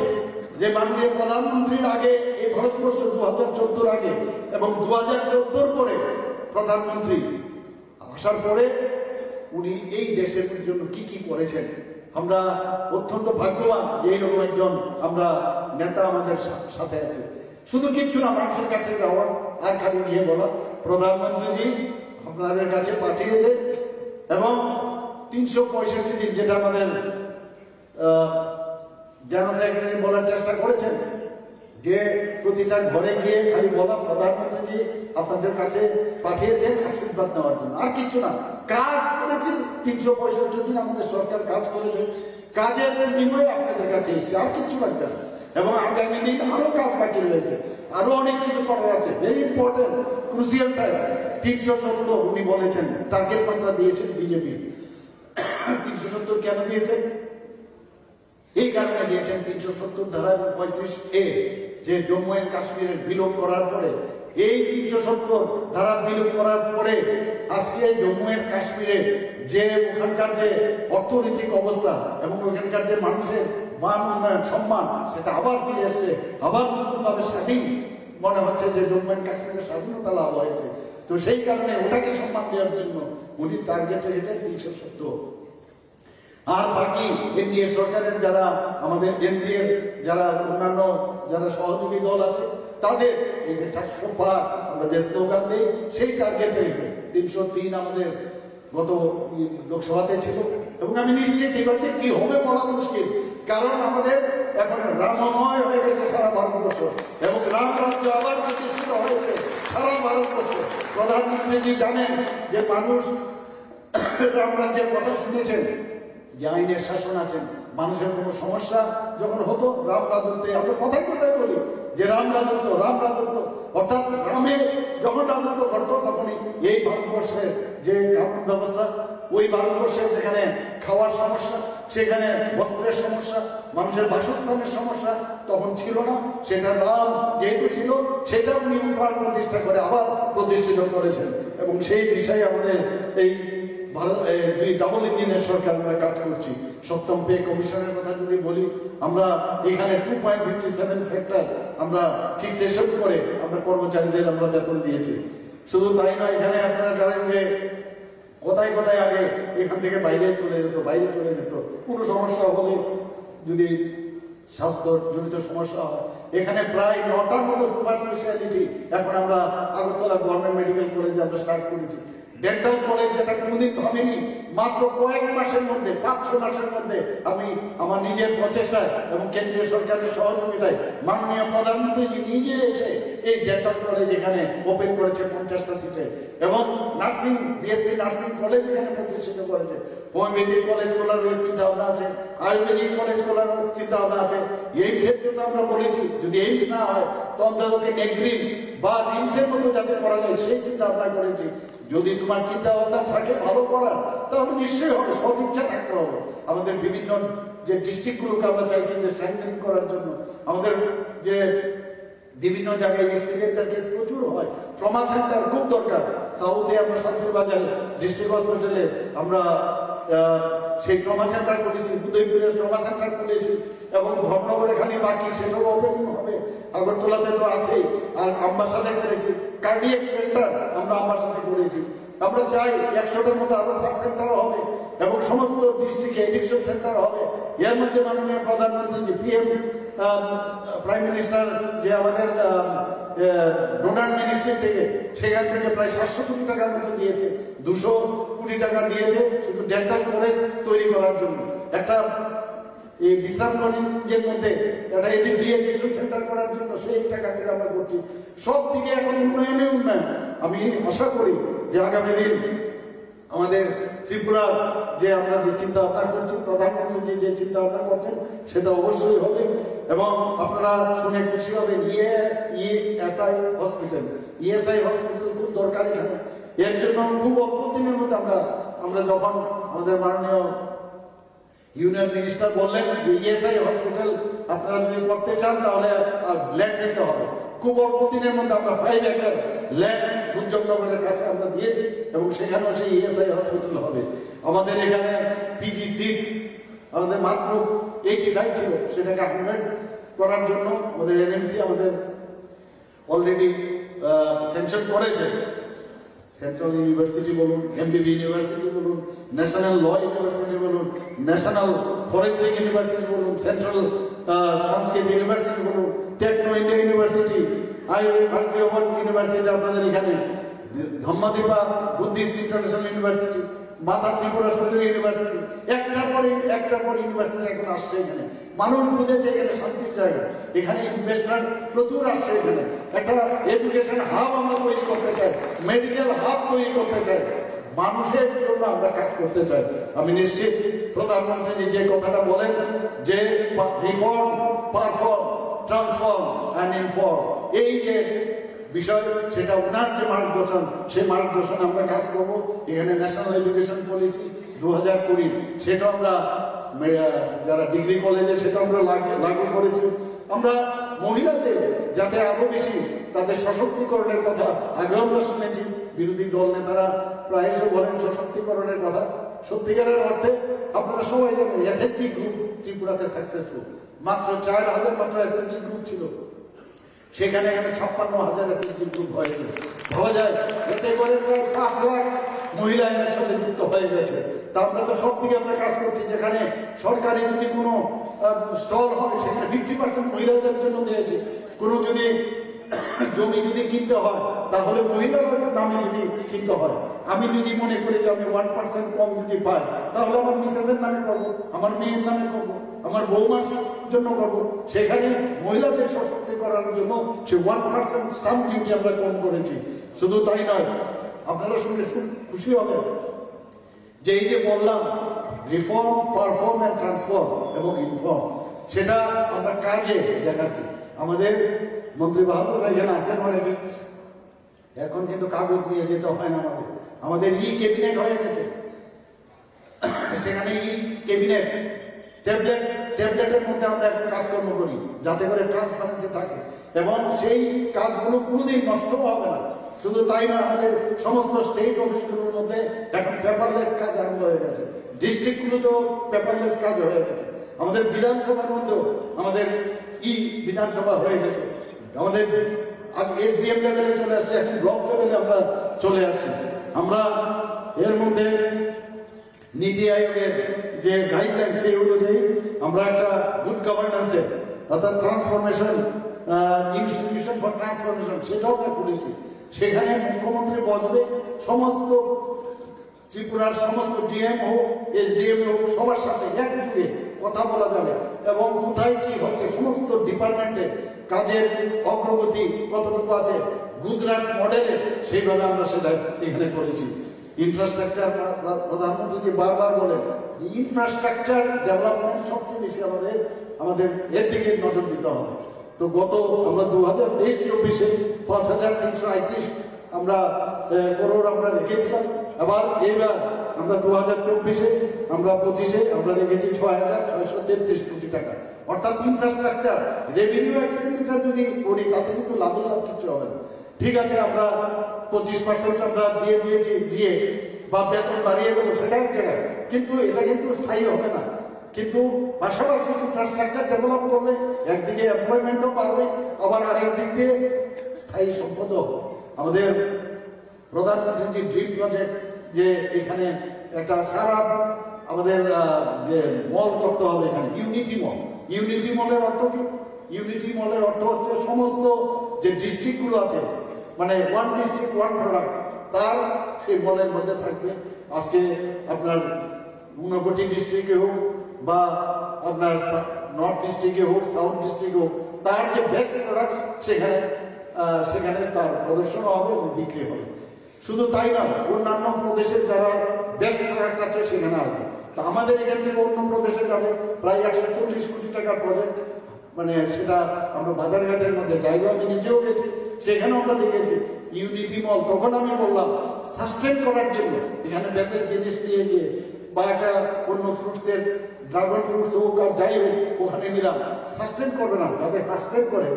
যে মাননীয় প্রধানমন্ত্রীর আগে এই ভারতবর্ষ 2014 আগে এবং 2014 পরে প্রধানমন্ত্রী আসার পরে উনি এই দেশের জন্য কি কি করেছেন। আমরা অত্যন্ত ভাগ্যবান যে এইরকম একজন আমরা নেতা আমাদের সাথে আছে। শুধু কিচ্ছু না, মানুষের কাছে যাওয়া আর খালি গিয়ে বলা প্রধানমন্ত্রীজি আপনাদের কাছে পাঠিয়েছে, এবং 365 দিন, যেটা আমাদের জেনারেল সেক্রেটারি বলার চেষ্টা করেছেন, যে প্রতিটা ঘরে গিয়ে খালি বলা প্রধানমন্ত্রীজি আপনাদের কাছে পাঠিয়েছেন আশীর্বাদ নেওয়ার জন্য, আর কিচ্ছু না। কাজ করেছেন 365 দিন, আমাদের সরকার কাজ করেছে, কাজের বিনিময়ে আপনাদের কাছে এসছে, আর কিচ্ছু লাগবে না। এবং আগামী দিন আরো কাজ বাকি রয়েছে, আরো অনেক কিছু করার আছে। Very important, crucial time. 317 উনি বলেছেন, টার্গেট মাত্রা দিয়েছেন বিজেপি। 370 কেন দিয়েছেন? এই কারণে দিয়েছেন 370 ধারা এবং 35A, যে জম্মু এন্ড কাশ্মীরের বিলোপ করার পরে, এই 370 ধারা বিলোপ করার পরে আজকে জম্মু এন্ড কাশ্মীরের যে ওখানকার যে অর্থনৈতিক অবস্থা এবং ওখানকার যে মানুষের মান উন্নয়ন সম্মান, সেটা আবার ফিরে এসছে, আবার নতুনভাবে স্বাধীন মনে হচ্ছে যে জম্মু এন্ড কাশ্মীরের স্বাধীনতা লাভ হয়েছে। তো সেই কারণে ওটাকে সম্মান দেওয়ার জন্য উনি টার্গেট রেখেছেন 370। আর বাকি এনডিএ সরকারের যারা আমাদের এনডিএ যারা অন্যান্য যারা সহযোগী দল আছে, তাদের এই যে 400 পার আমরা যে স্লোগান দিই, সেই টার্গেট রেখে 303 আমাদের গত লোকসভাতে ছিল। এবং আমি নিশ্চিত এই বছর কি হবে বলা মুশকিল, কারণ আমাদের এখন রামময় হয়ে গেছে সারা ভারতবর্ষ এবং রাম রাজ্য আবার প্রতিষ্ঠিত হয়েছে সারা ভারতবর্ষ। প্রধানমন্ত্রীজি জানেন যে মানুষ রাম রাজ্যের কথা শুনেছেন, যে আইনের শাসন আছেন, মানুষের কোনো সমস্যা যখন হতো রাম রাজত্বে, আমরা কথায় কথায় বলি যে রাম রাজত্ব, রাম রাজত্ব, অর্থাৎ রামের যখন রাজত্ব করতো তখনই এই ভারতবর্ষের যে কানুন ব্যবস্থা, ওই ভারতবর্ষের যেখানে খাওয়ার সমস্যা, সেখানে বস্ত্রের সমস্যা, মানুষের বাসস্থানের সমস্যা তখন ছিল না। সেটা রাম যেহেতু ছিল, সেটা উনি প্রাণ প্রতিষ্ঠা করে আবার প্রতিষ্ঠিত করেছেন। এবং সেই দিশায় আমাদের এই দুই ডাবল ইঞ্জিনের সরকার আমরা কাজ করছি। সপ্তম পে কমিশনের কথা যদি বলি, আমরা এখানে 2.57 ফ্যাক্টর আমরা ফিক্সেশন করে আমরা কর্মচারীদের আমরা বেতন দিয়েছি। শুধু তাই নয়, এখানে আপনারা জানেন যে কোথায় কোথায় আগে এখান থেকে বাইরে চলে যেত কোনো সমস্যা হলে, যদি স্বাস্থ্য জনিত সমস্যা হয়, এখানে প্রায় 9টার মতো সুপার স্পেশালিটি এখন আমরা আগরতলা গভর্নমেন্ট মেডিকেল কলেজে আমরা স্টার্ট করেছি। ডেন্টাল কলেজ যেটা কোনোদিন ভাবিনি, মাত্র কয়েক মাসের মধ্যে, 5-6 মাসের মধ্যে আমি আমার নিজের প্রচেষ্টায় এবং কেন্দ্রীয় সরকারের সহযোগিতায় মাননীয় প্রধানমন্ত্রীজি নিজে এসে এই ডেন্টাল কলেজ এখানে ওপেন করেছে 50টা সিটে, এবং নার্সিং বিএসসি নার্সিং কলেজ এখানে প্রতিষ্ঠিত করেছে। হোমিওপ্যাথিক কলেজগুলোর চিন্তা ভাবনা আছে, আয়ুর্বেদিক কলেজগুলোর চিন্তা ভাবনা আছে। এইমসের জন্য আমরা বলেছি যদি এইমস না হয় তো অন্ততকে নেগ্রিন বা রিমসের মতো যাতে করা যায় সেই চিন্তা ভাবনা করেছি। যদি তোমার চিন্তা ভাবনা থাকে ভালো করার, তাহলে নিশ্চয়ই হবে, সদিচ্ছা থাকতে হবে। আমাদের বিভিন্ন যে ডিস্ট্রিক্টগুলোকে আমরা চাইছি যে স্ট্রেংথেনিং করার জন্য, আমাদের যে বিভিন্ন জায়গায় অ্যাক্সিডেন্টাল কেস প্রচুর হয়, ট্রমা সেন্টার খুব দরকার। সাউথে আমরা শান্তির বাজার ডিস্ট্রিক্ট হসপিটালে আমরা সেই ট্রমা সেন্টার করেছি, উদয়পুরে ট্রমা সেন্টার খুলেছি, এবং ধর্মনগরে খালি বাকি, সেটাও ওপেনিং হবে। আগরতলাতে তো আছেই, আর আমবাসাতে করেছি। কার্ডিয়াক সেন্টার আমরা আমবাসাতে করেছি। আমরা চাই 100টার মতো আরো সাব সেন্টার হবে এবং সমস্ত ডিস্ট্রিক্টে এডিকশন সেন্টার হবে। এর মধ্যে মাননীয় প্রধানমন্ত্রী পিএম প্রাইম মিনিস্টার যে আমাদের ডোনার মিনিস্ট্রি থেকে, সেখান থেকে প্রায় 700 কোটি টাকার মতো দিয়েছে, 200 কোটি টাকা দিয়েছে শুধু ডেন্টাল কলেজ তৈরি করার জন্য। একটা এই বিশ্রামগঞ্জের মধ্যে একটা এডিকশন সেন্টার করার জন্য সেই টাকা থেকে আমরা করছি। সব দিকে এখন উন্নয়নে উন্নয়ন। আমি আশা করি যে আগামী দিন আমাদের ত্রিপুরার যে আমরা যে চিন্তা ভাবনা করছি, প্রধানমন্ত্রী যে চিন্তা ভাবনা করছেন, সেটা অবশ্যই হবে। এবং আপনারা শুনে খুশি হবেন, ইএসআই হসপিটাল খুব দরকার এখানে। এর জন্য খুব অল্প দিনের মধ্যে আমরা যখন আমাদের মাননীয় ইউনিয়ন মিনিস্টার বললেন যে ইএসআই হসপিটাল আপনারা যদি করতে চান তাহলে ল্যান্ড দিতে হবে, খুব অল্প দিনের মধ্যে আমরা 5 একর ল্যান্ড দুর্যোগনগরের কাছে আমরা দিয়েছি, এবং সেখানেও সেই ইএসআই হসপিটাল হবে। আমাদের এখানে পিজি সিট আমাদের মাত্র 85 ছিল, সেটাকে 100 করার জন্য আমাদের এনএমসি আমাদের অলরেডি স্যাংশন করেছে। সেন্ট্রাল ইউনিভার্সিটি বলুন, এমবিবি ইউনিভার্সিটি বলুন, ন্যাশনাল ল ইউনিভার্সিটি বলুন, ন্যাশনাল ফরেন্সিক ইউনিভার্সিটি বলুন, সেন্ট্রাল সংস্কৃত ইউনিভার্সিটি বলুন, Techno India university, Aryabhatta university আপনাদের এখানে, ধম্মদীপা বুদ্ধিস্ট ইন্টারন্যাশনাল ইউনিভার্সিটি, মাতা ত্রিপুরা সুন্দরী ইউনিভার্সিটি, একটার পর ইউনিভার্সিটি এখন আসছে এখানে। মানুষ বুঝেছে এখানে শান্তির জায়গা, এখানে ইনভেস্টমেন্ট প্রচুর আসছে। এখানে একটা এডুকেশন হাব আমরা তৈরি করতে চাই, মেডিকেল হাব তৈরি করতে চাই, মানুষের জন্য আমরা কাজ করতে চাই। আমি নিশ্চিত প্রধানমন্ত্রী যে কথাটা বলেন যে reform, perform, transform and inform, এই যে বিষয়, সেটা ওনার যে মার্গদর্শন, সেই মার্গদর্শন আমরা কাজ করবো। এখানে ন্যাশনাল এডুকেশন পলিসি 2020 সেটা আমরা যারা ডিগ্রি কলেজে সেটা আমরা লাগু করেছি। আমরা মহিলাদের যাতে আরো বেশি তাদের সশক্তিকরণের কথা আগে আমরা শুনেছি, বিরোধী দল নেতারা প্রায়শই বলেন সশক্তিকরণের কথা। সত্যিকারের অর্থে আপনারা সবাই জানেন এসএসজি গ্রুপ ত্রিপুরাতে সাকসেসফুল, মাত্র 4,000 মাত্র এসএসজি গ্রুপ ছিল, সেখানে এখানে 56,000 এসএসজি গ্রুপ হয়েছে। ভাবা যায় এতে করে প্রায় 5 লাখ মহিলা এর সাথে যুক্ত হয়ে গেছে। তা আমরা তো সব দিকে আমরা কাজ করছি, যেখানে সরকারি যদি কোনো স্টল হয় সেখানে 50% মহিলাদের জন্য দিয়েছি। কোনো যদি জমি যদি কিনতে হয় তাহলে মহিলার নামে যদি কিনতে হয়, আমি যদি মনে করি যে আমি 1% কম যদি পাই তাহলে আমার মিসেসের নামে করবো, আমার মেয়ের নামে করবো, আমার বৌমার জন্য করবো। সেখানে মহিলাদের সশক্তি করার জন্য সে 1% স্টাম্প ডিউটি আমরা কম করেছি। শুধু তাই নয়, আপনারা শুনে খুশি হবেন যে এই যে বললাম রিফর্ম, পারফর্ম অ্যান্ড ট্রান্সফর্ম এবং ইনফর্ম, সেটা আমরা কাজে দেখাচ্ছি। আমাদের মন্ত্রী বাহাদুর এখানে আছেন অনেকে, এখন কিন্তু কাগজ নিয়ে যেতে হয় না, আমাদের ই ক্যাবিনেট হয়ে গেছে। সেখানে ই ক্যাবিনেট ট্যাবলেটের মধ্যে আমরা এখন কাজকর্ম করি যাতে করে ট্রান্সপারেন্সি থাকে এবং সেই কাজগুলো কোনোদিন নষ্ট হবে না। শুধু তাই না, আমাদের সমস্ত স্টেট অফিসগুলোর মধ্যে এখন পেপারলেস কাজ আরম্ভ হয়ে গেছে, ডিস্ট্রিক্টগুলোতেও পেপারলেস কাজ হয়ে গেছে, আমাদের বিধানসভার মধ্যেও আমাদের ই বিধানসভা হয়ে গেছে, আমাদের আজ এসডিএম লেভেলে চলে আসছে, এখন ব্লক লেভেলে আমরা চলে আসছি। আমরা এর মধ্যে নীতি আয়োগের যে গাইডলাইন সেই অনুযায়ী আমরা একটা গুড গভর্নেন্সের অর্থাৎ ট্রান্সফরমেশন ইনস্টিটিউশন ফর ট্রান্সফরমেশন সেটাও আমরা খুলেছি। সেখানে মুখ্যমন্ত্রী বসবে, সমস্ত ত্রিপুরার সমস্ত ডিএম হোক, এসডিএম হোক, সবার সাথে একযোগে কথা বলা যাবে এবং কোথায় কি হচ্ছে সমস্ত ডিপার্টমেন্টে কাজের অগ্রগতি কতটুকু আছে গুজরাট মডেলে, সেইভাবে আমরা সেটা এখানে করেছি। ইনফ্রাস্ট্রাকচার, প্রধানমন্ত্রী বারবার বলেন যে ইনফ্রাস্ট্রাকচার ডেভেলপমেন্ট সবচেয়ে বেশি আমাদের এর দিকে নজর দিতে হবে। তো গত আমরা 2023-24 5,335 আমরা করোড় আমরা রেখেছিলাম। আবার এইবার আমরা 2024 আমরা 25 আমরা রেখেছি 6,633 কোটি টাকা। অর্থাৎ ইনফ্রাস্ট্রাকচার রেভিনিউ এক্সপেন্ডিচার যদি করি তাতে কিন্তু লাভ কিছু হবে না। ঠিক আছে, আমরা 25% আমরা দিয়ে বা বেতন বাড়িয়ে দেবো, সেটা এক জায়গায়, কিন্তু এটা কিন্তু স্থায়ী হবে না। কিন্তু পাশাপাশি ইনফ্রাস্ট্রাকচার ডেভেলপ করলে একদিকে এমপ্লয়মেন্টও পারবে, আবার আরেক দিক দিয়ে স্থায়ী সম্পদও। আমাদের প্রধানমন্ত্রীর যে ড্রিম প্রজেক্ট, যে এখানে একটা সারা আমাদের যে মল করতে হবে এখানে, ইউনিটি মলের অর্থ কি? ইউনিটি মলের অর্থ হচ্ছে সমস্ত যে ডিস্ট্রিক্টগুলো আছে, মানে ওয়ান ডিস্ট্রিক্ট ওয়ান প্রোডাক্ট, তার সেই মলের মধ্যে থাকবে। আজকে আপনার ঊনকোটি ডিস্ট্রিক্টে হোক বা আপনার নর্থ ডিস্ট্রিক্টে হোক, সাউথ ডিস্ট্রিক্টে হোক, তার যে বেস্ট প্রোডাক্ট সেখানে তার প্রদর্শন হবে এবং বিক্রি হবে। শুধু তাই না, অন্যান্য প্রদেশের যারা বেস্ট প্রোডাক্ট আছে সেখানে আসবে। তা আমাদের এখান থেকে অন্য প্রদেশে যাবে প্রায় 140 কোটি টাকার প্রজেক্ট, মানে সেটা আমরা বাজারঘাটের মধ্যে জায়গা, আমি নিজেও গেছি, সেখানেও আমরা দেখেছি ইউনিটি মল। তখন আমি বললাম সাস্টেন করার জন্য এখানে বেতের জিনিস নিয়ে গিয়ে বা একটা অন্য ফ্রুটসের ড্রাগন ফ্রুটস হোক আর যাই হোক ওখানে নিলাম, সাস্টেন করবে না, যাতে সাস্টেন করে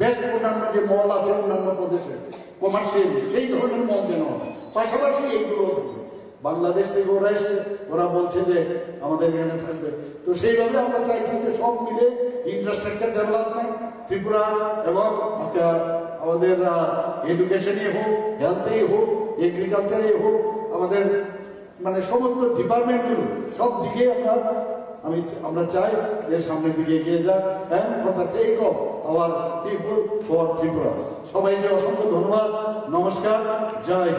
বেস্ট অন্যান্য যে মল আছে অন্যান্য প্রদেশে কমার্শিয়াল সেই ধরনের মল যেন। পাশাপাশি এইগুলো বাংলাদেশ থেকে ওরা এসে ওরা বলছে যে আমাদের এখানে থাকবে। তো সেইভাবে আমরা চাইছি যে সব মিলে ইনফ্রাস্ট্রাকচার ডেভেলপমেন্ট ত্রিপুরা এবং আজকে আমাদের এডুকেশনে হোক, হেলথে হোক, এগ্রিকালচারে হোক, আমাদের মানে সমস্ত ডিপার্টমেন্টগুলো সব দিকে আমরা চাই যে সামনের দিকে এগিয়ে যাক, and for the sake of our people for Tripura. সবাইকে অসংখ্য ধন্যবাদ, নমস্কার, জয়।